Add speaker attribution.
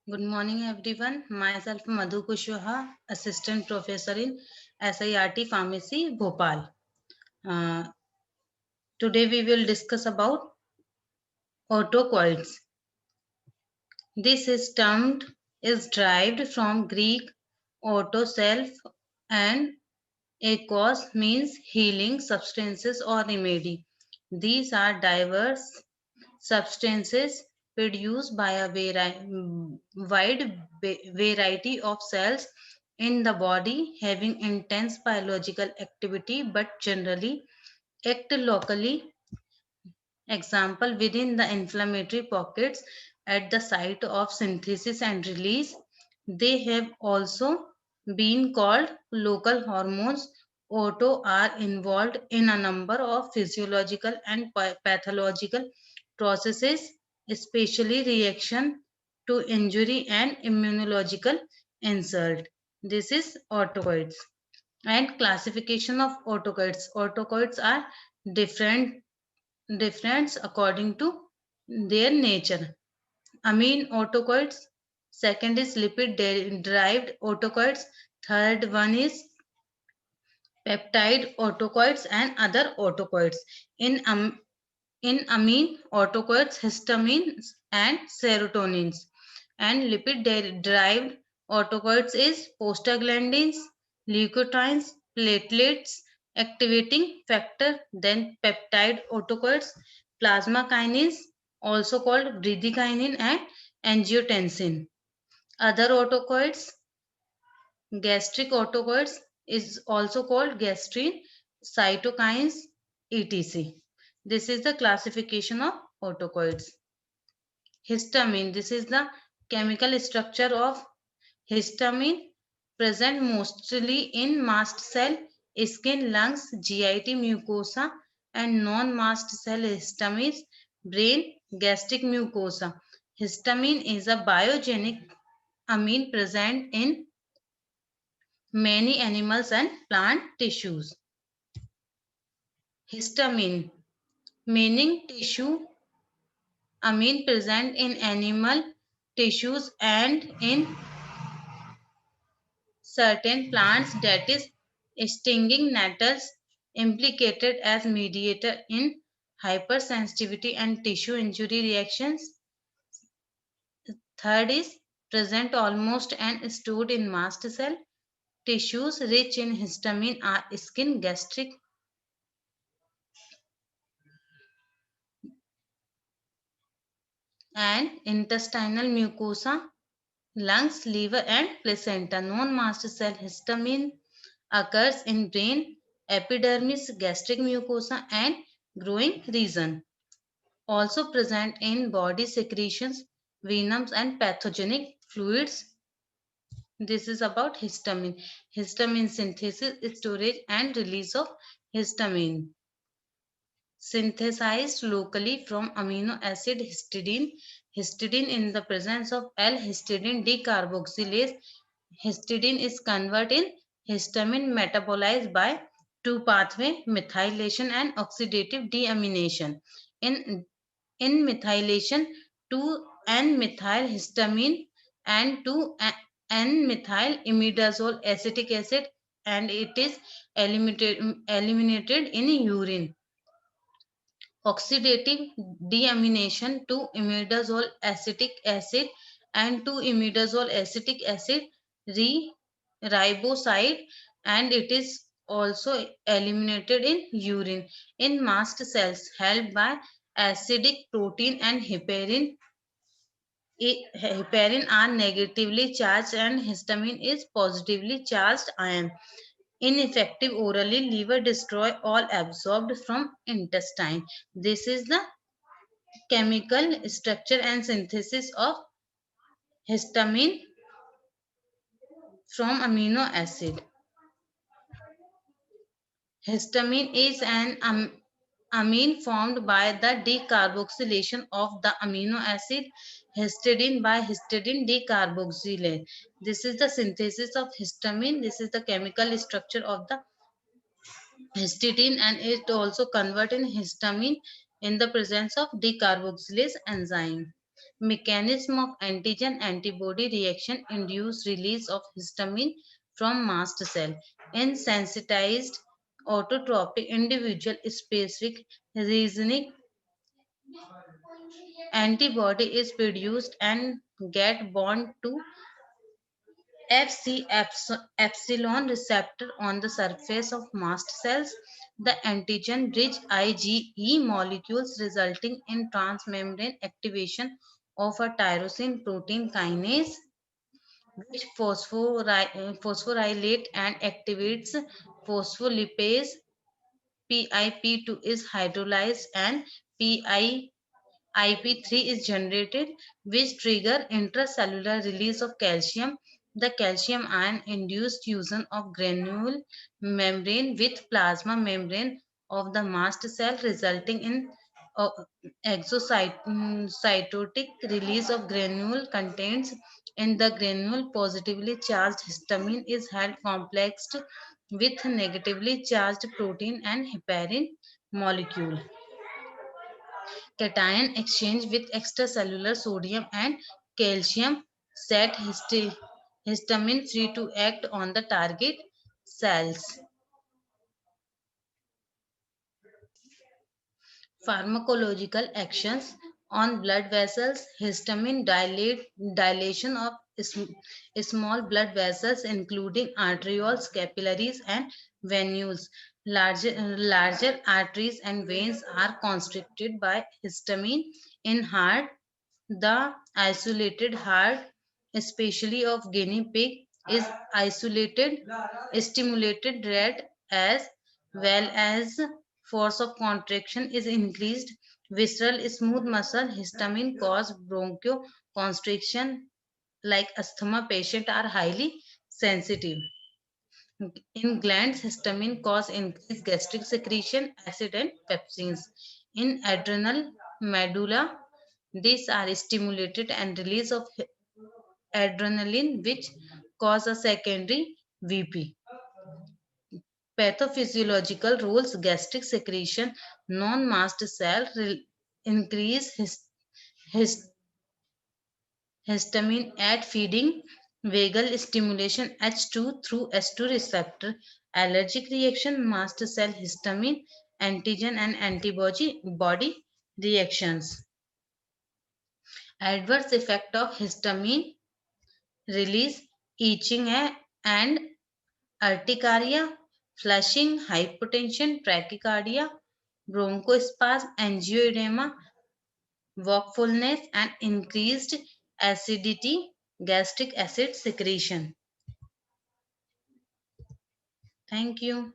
Speaker 1: Good morning, everyone. Myself Madhu Kushwaha, Assistant Professor in SIRT Pharmacy, Bhopal. Uh, Today we will discuss about autocoids. This is derived from Greek auto self and akos means healing substances or remedy. These are diverse substances produced by a wide variety of cells in the body having intense biological activity but generally act locally. Example within the inflammatory pockets at the site of synthesis and release. They have also been called local hormones. Auto are involved in a number of physiological and pathological processes, especially reaction to injury and immunological insult. This is autocoids. And classification of autocoids. Autocoids are different difference according to their nature. Amine autocoids. Second is lipid derived autocoids. Third one is peptide autocoids and other autocoids. In in amine autocoids, histamines and serotonins. And lipid derived autocoids is prostaglandins, leukotrienes, platelets, activating factor, then peptide autocoids, plasma kinase, also called bradykinin and angiotensin. Other autocoids, gastric autocoids is also called gastrin, cytokines, etc. This is the classification of autocoids. Histamine. This is the chemical structure of histamine present mostly in mast cell, skin, lungs, GIT mucosa and non-mast cell histamines, brain, gastric mucosa. Histamine is a biogenic amine present in many animals and plant tissues. Histamine, meaning tissue amine present in animal tissues and in certain plants, that is stinging nettles implicated as mediator in hypersensitivity and tissue injury reactions. Third is present almost and stored in mast cell. Tissues rich in histamine are skin, gastric, and intestinal mucosa, lungs, liver, and placenta. Non-mast cell histamine occurs in brain, epidermis, gastric mucosa, and growing region. Also present in body secretions, venoms, and pathogenic fluids. This is about histamine. Histamine synthesis, storage, and release of histamine. Synthesized locally from amino acid histidine. Histidine in the presence of L-histidine decarboxylase. Histidine is converted in histamine metabolized by two pathway methylation and oxidative deamination. In in methylation, 2N-methyl histamine and 2N-methyl imidazole acetic acid, and it is eliminated in urine. Oxidative deamination to imidazole acetic acid and to imidazole acetic acid riboside, and it is also eliminated in urine. In mast cells held by acidic protein and heparin, heparin are negatively charged and histamine is positively charged ion. Ineffective orally, liver destroy all absorbed from intestine. This is the chemical structure and synthesis of histamine from amino acid. Histamine is an amine formed by the decarboxylation of the amino acid histidine by histidine decarboxylase. This is the synthesis of histamine. This is the chemical structure of the histidine, and it also converts in histamine in the presence of decarboxylase enzyme. Mechanism of antigen-antibody reaction induce release of histamine from mast cell. In sensitized autotrophic individual specific reasoning antibody is produced and get bound to Fc epsilon receptor on the surface of mast cells. The antigen-rich IgE molecules resulting in transmembrane activation of a tyrosine protein kinase which phosphorylate and activates phospholipase. PIP2 is hydrolyzed and PIP3 is generated, which trigger intracellular release of calcium. The calcium ion induced fusion of granule membrane with plasma membrane of the mast cell, resulting in uh, exocytotic release of granule contains in the granule. Positively charged histamine is held complexed with negatively charged protein and heparin molecule. Cation exchange with extracellular sodium and calcium set histamine free to act on the target cells. Pharmacological actions on blood vessels. Histamine dilation of small blood vessels including arterioles, capillaries and venules. Larger arteries and veins are constricted by histamine. In heart, the isolated heart, especially of guinea pig, is isolated, stimulated red as well as force of contraction is increased. Visceral smooth muscle histamine cause bronchoconstriction, like asthma patient are highly sensitive. In glands, histamine cause increased gastric secretion, acid and pepsins. In adrenal medulla, these are stimulated and release of adrenaline, which cause a secondary VP. Pathophysiological roles: gastric secretion, non-mast cell increase his, histamine at feeding, vagal stimulation H2 through S2 receptor, allergic reaction, mast cell histamine, antigen and antibody body reactions. Adverse effect of histamine release: itching and urticaria, flushing, hypotension, tachycardia, bronchospasm, angioedema, wakefulness, and increased acidity, gastric acid secretion. Thank you.